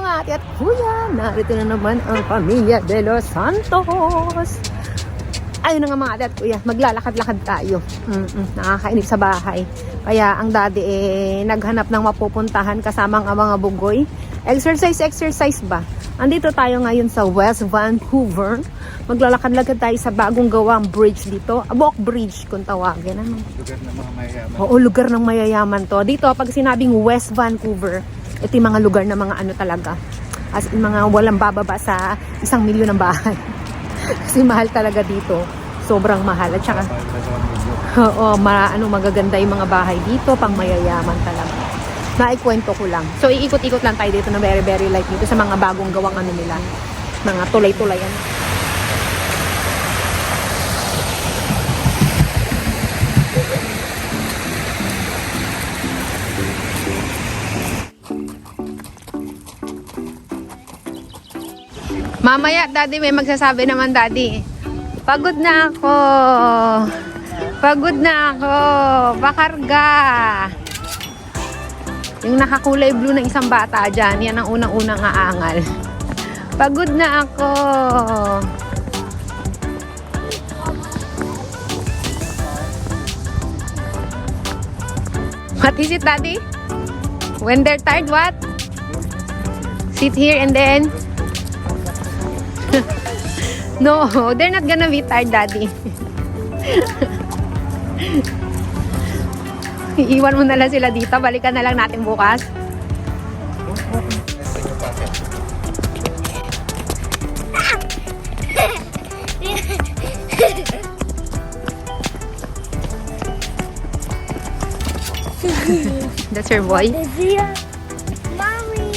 mga ate at kuya, narito na naman ang pamilya de los Santos. Ayun na nga mga ate at kuya, maglalakad-lakad tayo. Nakakainip sa bahay. Kaya ang daddy naghanap ng mapupuntahan kasama ang mga bugoy. Exercise ba? Andito tayo ngayon sa West Vancouver. Maglalakad-lakad tayo sa bagong gawang bridge dito. Walk bridge kung tawagin. Ano? Lugar ng mga mayayaman. Oo, lugar ng mayayaman to. Dito, pag sinabing West Vancouver, ito yung mga lugar na mga ano talaga. As in, mga walang bababa sa 1,000,000 ng bahay. Kasi mahal talaga dito. Sobrang mahal. At saka, oo, magaganda yung mga bahay dito. Pang mayayaman talaga. Naikwento ko lang. So, iikot-ikot lang tayo dito na very, very light dito sa mga bagong gawang ano nila. Mga tulay-tulayan. Mamaya, daddy, may magsasabi naman, daddy. Pagod na ako. Pagod na ako. Pakarga. Yung nakakulay blue ng isang bata dyan, yan ang unang-unang aangal. Pagod na ako. What is it, daddy? When they're tired, what? Sit here and then... No, they're not gonna be tired, daddy. Iiwan mo na lang sila dito. Balikan na lang natin bukas. That's your boy? Mommy.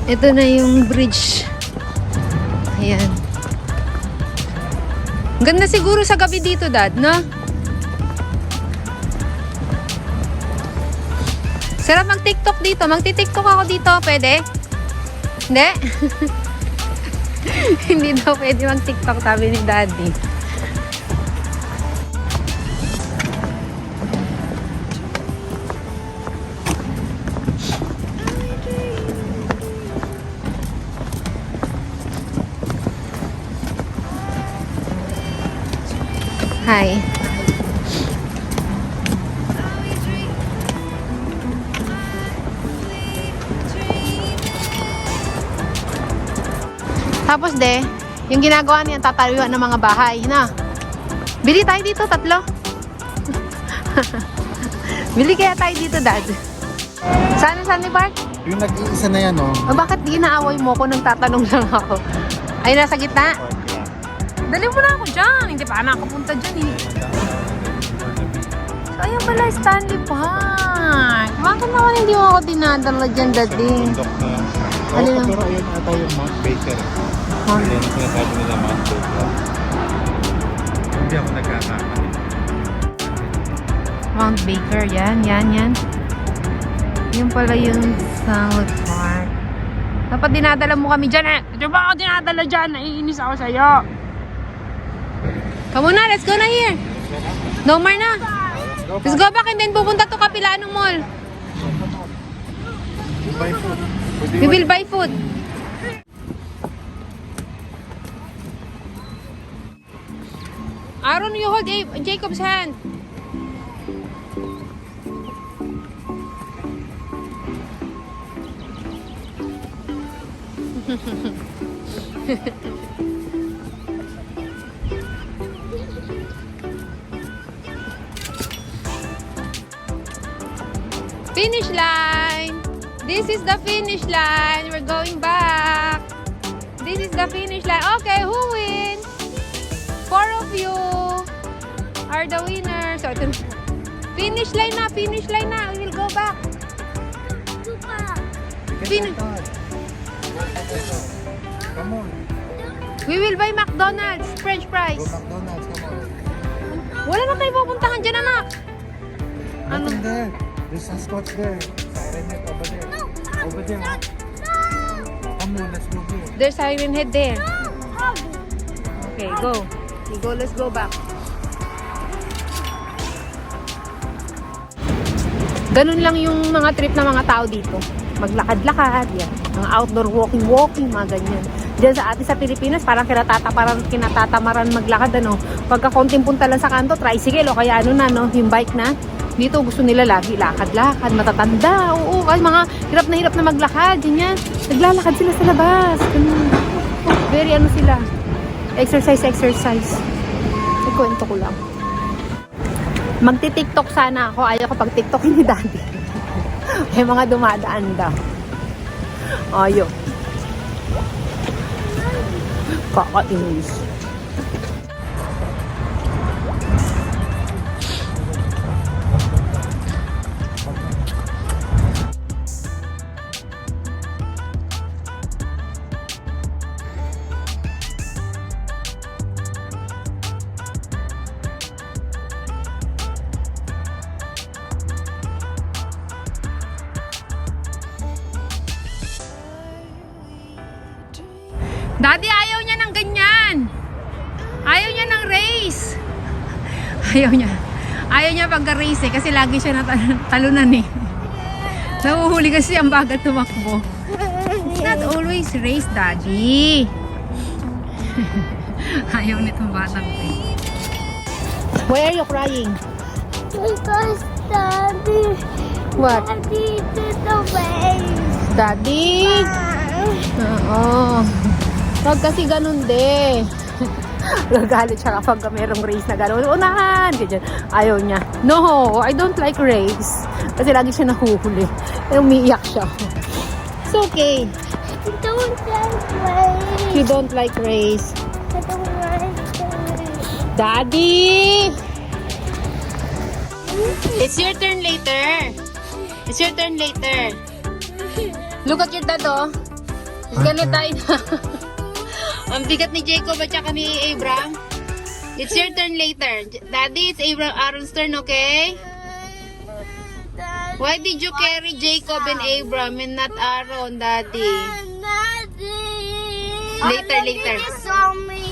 Ito na yung bridge. Ayan. Ganda siguro sa gabi dito, Dad, no? Sarap mag-TikTok dito. Magti-TikTok ako dito. Pwede? Hindi? Hindi daw pwede mag-TikTok, sabi ni Daddy. Hi. Tapos yung ginagawa niyan, tatayuan ng mga bahay, na. Bili tayo dito, 3. Bili kaya tayo dito, Dad. Saan Sunny Park? Yung nag-iisa na yan, oh. O bakit ginaaway mo ko? Nagtatanong lang ako. Ay, nasa gitna? Dali mo na ako dyan. Hindi pa nakapunta dyan eh. So, ayan pala, Stanley Park. Bakit naman hindi mo ako dinadala dyan, Daddy? Oo, pero ayun ata yung Mount Baker. Ayun ang sinasabi nila Mount Baker. Hindi ako nagkakamali. Mount Baker, yan. Yun pala yung South Park. Dapat dinadala mo kami dyan eh. Di ba ako dinadala dyan? Naiinis ako sa'yo. Come on na, let's go na here. No more na. Let's go back and then pupunta to Capilano Mall. Buy food. We will buy food. Aaron, you hold Jacob's hand. Finish line. This is the finish line. We're going back. This is the finish line. Okay, who wins? 4 of you. are the winners. So, ito, finish line na, finish line na. We will go back. Finish. Come on. We will buy McDonald's, French fries. Go McDonald's, come on. Wala na tayo pupuntahan dyan, anak. Ano? Nothing there. There's a scotch there. Siren head over there. Over there. Come on, let's go there. There's Siren Head there. Okay, go. We go, let's go back. Ganun lang yung mga trip ng mga tao dito. Maglakad-lakad, yan. Mga outdoor walking, mga ganyan. Diyan sa atin sa Pilipinas, parang kinatatamaran maglakad, ano. Pagka konting punta lang sa kanto, tricycle o kaya ano na, no, yung bike na. Dito gusto nila lagi lakad-lakad, matatanda. Oo, kasi mga hirap na maglakad, ganyan. Naglalakad sila sa labas. Ganun. Very ano sila. Exercise. Ikwento ko lang. Magti-TikTok sana ako. Ayaw ko pag TikTok ni Daddy. May mga dumadaan daw. Ayaw. Kakainis. Daddy, ayaw niya ng ganyan. Ayaw niya ng race. Ayaw niya pagka-race eh. Kasi lagi siya natalunan eh. Nahuhuli kasi ang bagat tumakbo. It's not always race, Daddy. Ayaw nitong batang eh. Why are you crying? Because Daddy. What? Daddy did the race. Daddy? Oo. Pag kasi ganun de. Nagalit siya kapag merong race na gano'n. Unahan! Ganyan. Ayaw niya. No, I don't like race. Kasi lagi siya nahuhuli. Umiiyak siya. It's okay. I don't like race. You don't like race. I don't like race. Daddy! It's your turn later. It's your turn later. Look at your dad, oh. He's gonna die na. Ang bigat ni Jacob at saka ni Abram. It's your turn later. Daddy, it's Aaron's turn, okay? Why did you carry Jacob and Abram and not Aaron, Daddy? Later. Saw me.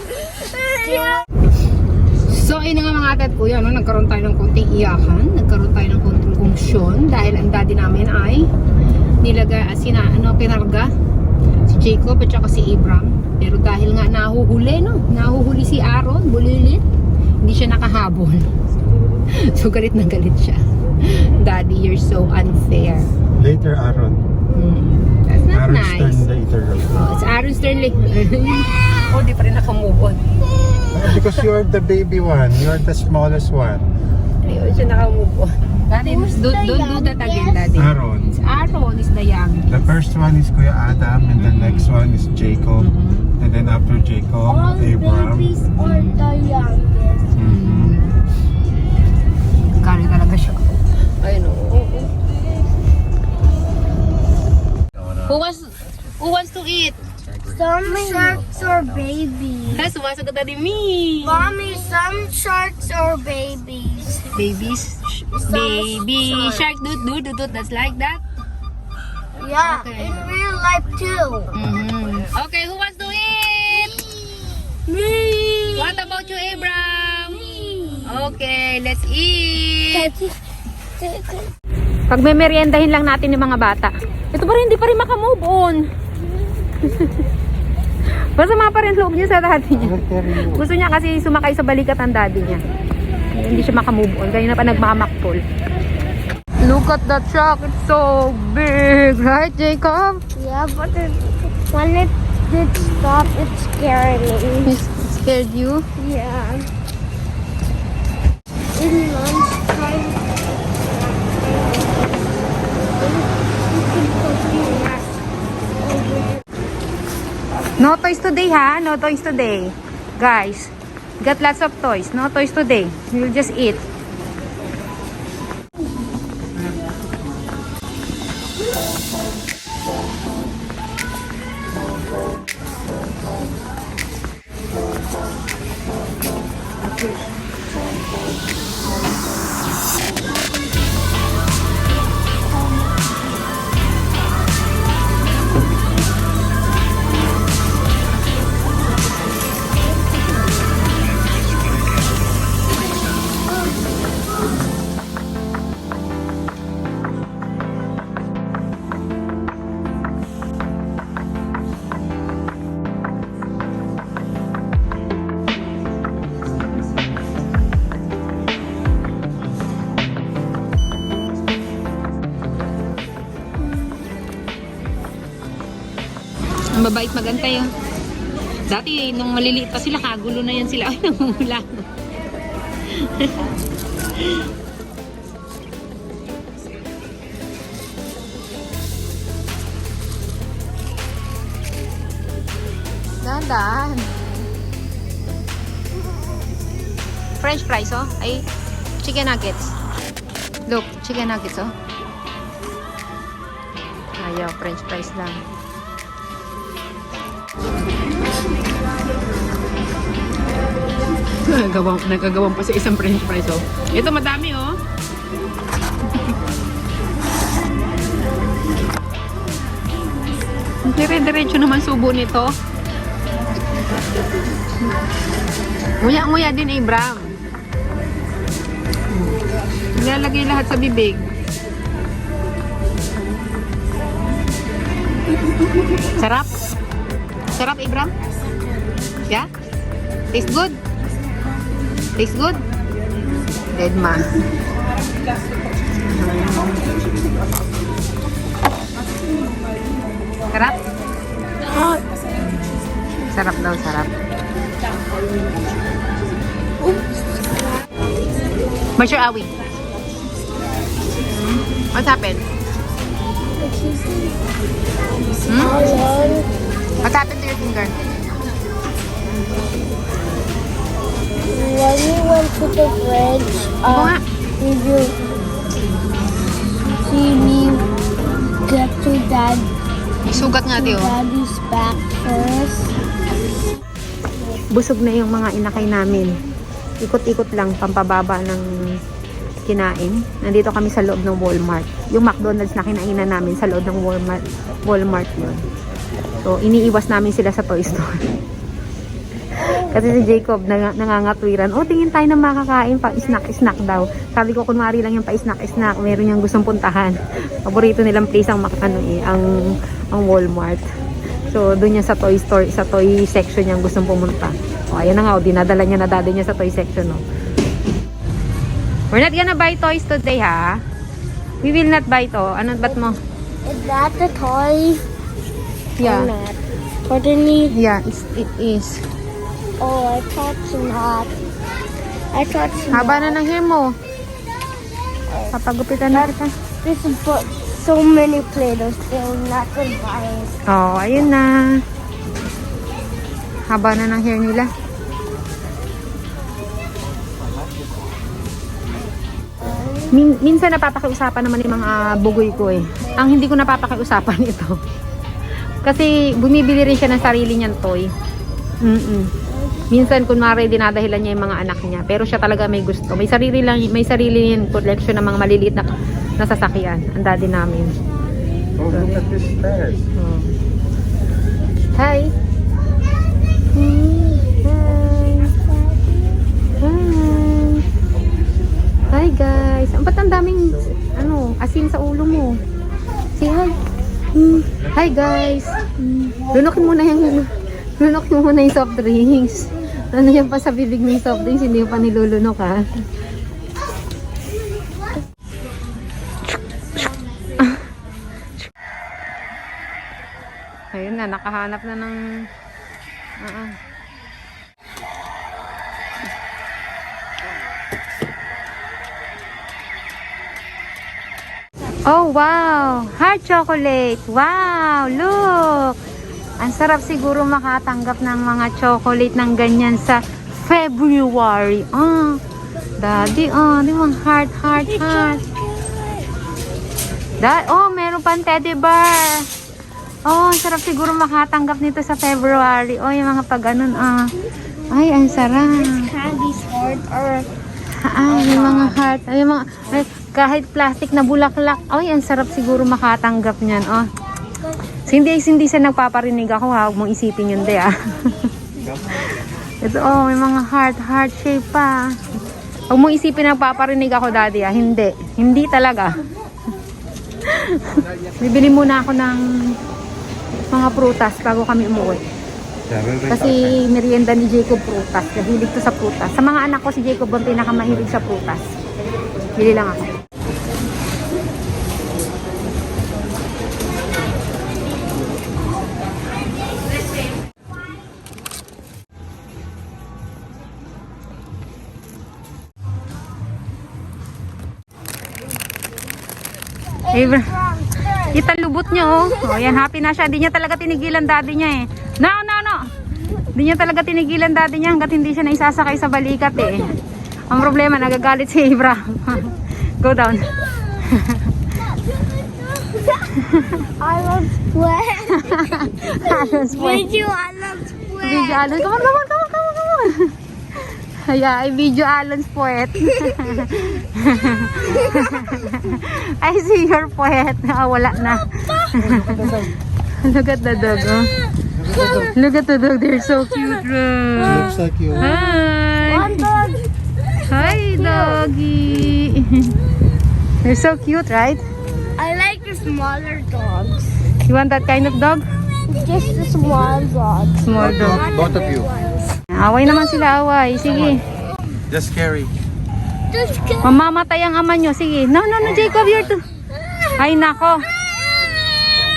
So, ayun na nga mga ate at kuya, no? Nagkaroon tayo ng konting iyakan. Nagkaroon tayo ng konting kumusyon dahil ang daddy namin ay pinarga si Jacob at saka si Abram. Pero dahil nga nahuhuli, no? Nahuhuli si Aaron, bulilit. Hindi siya nakahabol. So, galit na galit siya. Daddy, you're so unfair. Later, Aaron. That's not Aaron's nice. turn later. Oh, it's Aaron's turn later. Oh, di pa rin nakamove on. Because you are the baby one. You are the smallest one. Ayun siya nakamove on. Daddy, don't do that again, Daddy. Aaron. Aaron is the youngest. The first one is Kuya Adam, and the next one is Jacob. And then after Jacob, All Abram. babies are the youngest. Kari talaga siya. Ayun, oo. Who wants to eat? Some sharks are babies. That's what's good at me. Mommy, some sharks are babies. Babies, baby shark, do. That's like that. Yeah, Okay. in real life too. Okay, who wants to eat? Me. What about you, Abram? Okay, let's eat. Pag may meriendahin lang natin yung mga bata. Ito pa rin, hindi pa rin makamove on. Masama pa rin loob niya sa daddy niya. Gusto niya kasi sumakay sa balikat ng daddy niya. Hindi siya makamove on. Kaya na pa nagmamakpol. Look at that shark. It's so big. Right, Jacob? Yeah, but when it did stop, it scared me. It scared you? Yeah. In lunchtime, No toys today, ha? No toys today. Guys, Got lots of toys. No toys today. We'll just eat. Ang mabait magantay oh. Dati nung maliliit pa sila, kagulo na yan sila. Ay, namumula. Dahan-dahan. French fries oh. Ay, chicken nuggets. Look, chicken nuggets oh. Ayaw, French fries lang. Nagagawang pa sa isang french fries oh. Ito madami oh. Dire-diretso naman subo nito. Nguya-nguya din Abram. Nilalagay lahat sa bibig. Sarap? Sarap Abram? Yeah? Taste good? Taste good? Edma. Sarap? Sarap daw, sarap. Where's your awi? What's happened? What happened to your finger? When we went to the fridge, we will see me get to Sugat nga di oh. Daddy's back first. Busog na yung mga inakay namin. Ikot-ikot lang, pampababa ng kinain. Nandito kami sa loob ng Walmart. Yung McDonald's na kinainan namin sa loob ng Walmart yun. So, iniiwas namin sila sa toy store. Kasi si Jacob nangangatwiran, oh, tingin tayo na makakain pa, snack daw. Sabi ko, kunwari lang yung pa snack, meron yung gustong puntahan. Paborito nilang place ang Walmart. So, doon niya sa toy store, sa toy section niya gustong pumunta. O, ayan na nga, dinadala niya na daddy niya sa toy section, no. We're not gonna buy toys today, ha? We will not buy to. Ano ba't mo? Is that the toy? Yeah. Or not? Totally. Yeah, it is. Oh, I thought not. I thought Haba na ng hair mo. Papagupitan na kita. This is so many Play-Dohs. They're not gonna buy it. Oh, ayun na. Haba na ng hair nila. Minsan napapakiusapan naman yung mga bugoy ko eh. Ang hindi ko napapakiusapan ito. Kasi bumibili rin siya ng sarili niyang toy. Minsan kunwari dinadahilan niya yung mga anak niya, pero siya talaga may gusto. May sarili niyang collection ng mga maliliit na sasakyan. Ang daddy namin. Oh, look at this stairs. Oh. Hi. Hi guys. Ba't ang daming asin sa ulo mo? Say hi. Hi guys. Lunokin mo na yung soft drinks. Ano yan pa sa bibig ng soft drinks, hindi pa nilulunok ha. Ayun na, nakahanap na ng Oh wow! Hot chocolate! Wow! Look! Ang sarap siguro makatanggap ng mga chocolate ng ganyan sa February. Daddy, di ba? Heart. Meron pang teddy bear. Ang sarap siguro makatanggap nito sa February. Yung mga pag-anon, Ay, ang sarap. Candy sword or Yung mga heart. Kahit plastic na bulaklak. Ang sarap siguro makatanggap niyan. Hindi siya nagpaparinig ako, ha. Huwag mong isipin yun, de, Ito, may mga heart shape pa. Huwag mong isipin nagpaparinig ako, daddy, Hindi talaga. Bibili muna ako ng mga prutas bago kami umuwi. Kasi merienda ni Jacob prutas. Nahilig to sa prutas. Sa mga anak ko, si Jacob ang pinakamahilig sa prutas. Bili lang ako. Abram, kita lubot niya, yan, happy na siya. Hindi niya talaga tinigilan daddy niya, No. Hindi niya talaga tinigilan daddy niya hanggat hindi siya naisasakay sa balikat, Ang problema, nagagalit si Abram. Go down. Alan split. Alan split. Video Alan split. Video Alan. Come on. Yeah, video Alan's poet. I see your poet. Wala na. Look at the dog, Look at the dog. They're so cute, Looks like you. Hi. One dog. Hi, doggy. They're so cute, right? I like the smaller dogs. You want that kind of dog? Just the small dogs. Small dog. Both of you. Away naman sila, away. Sige. Just carry. Just go. Mamamatay ang ama nyo. Sige. No, Jacob, you're too... Ay, nako.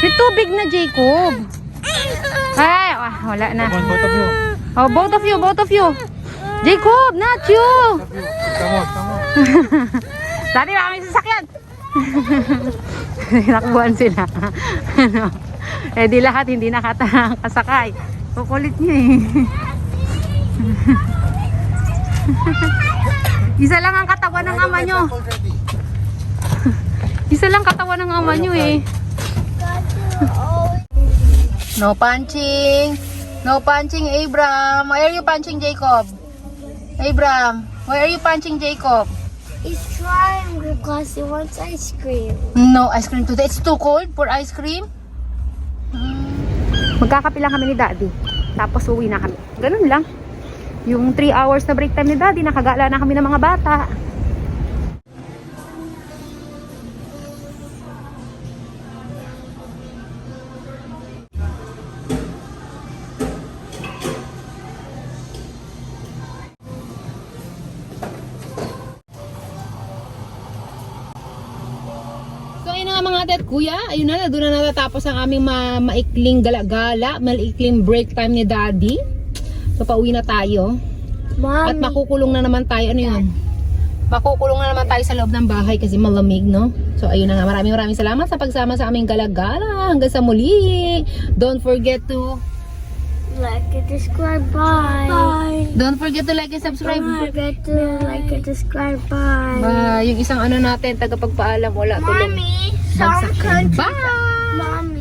You're too big na, Jacob. Ay, wala na. Come on, both of you. Both of you. Jacob, not you. Come on. Dati ba kami sasakyan? Nakbuhan sila. Di lahat hindi nakasakay. Kukulit niya, Isa lang ang katawan ng ama nyo. Isa lang katawan ng ama nyo, No punching. No punching, Abram. Why are you punching Jacob? Abram, why are you punching Jacob? He's trying because he wants ice cream. No ice cream today. It's too cold for ice cream. Magkakape lang kami ni Daddy. Tapos uwi na kami. Ganun lang. Yung 3 hours na break time ni Daddy, nakagala na kami ng mga bata. So ayun na nga mga ate at kuya, ayun na, doon na natatapos ang aming maikling gala-gala, maikling break time ni Daddy. So pauwi na tayo. At Mommy. makukulong na naman tayo, ano yun? Makukulong na naman tayo sa loob ng bahay kasi malamig, no? So ayun na nga, maraming salamat sa pagsama sa aming gala-gala. Hanggang sa muli. Don't forget to Like and subscribe. Bye. Don't forget to like and subscribe. Don't forget to like and subscribe. Bye. Yung isang ano natin, tagapagpaalam, wala tulong. Mommy, some Bagsak. countries. Bye! Mommy.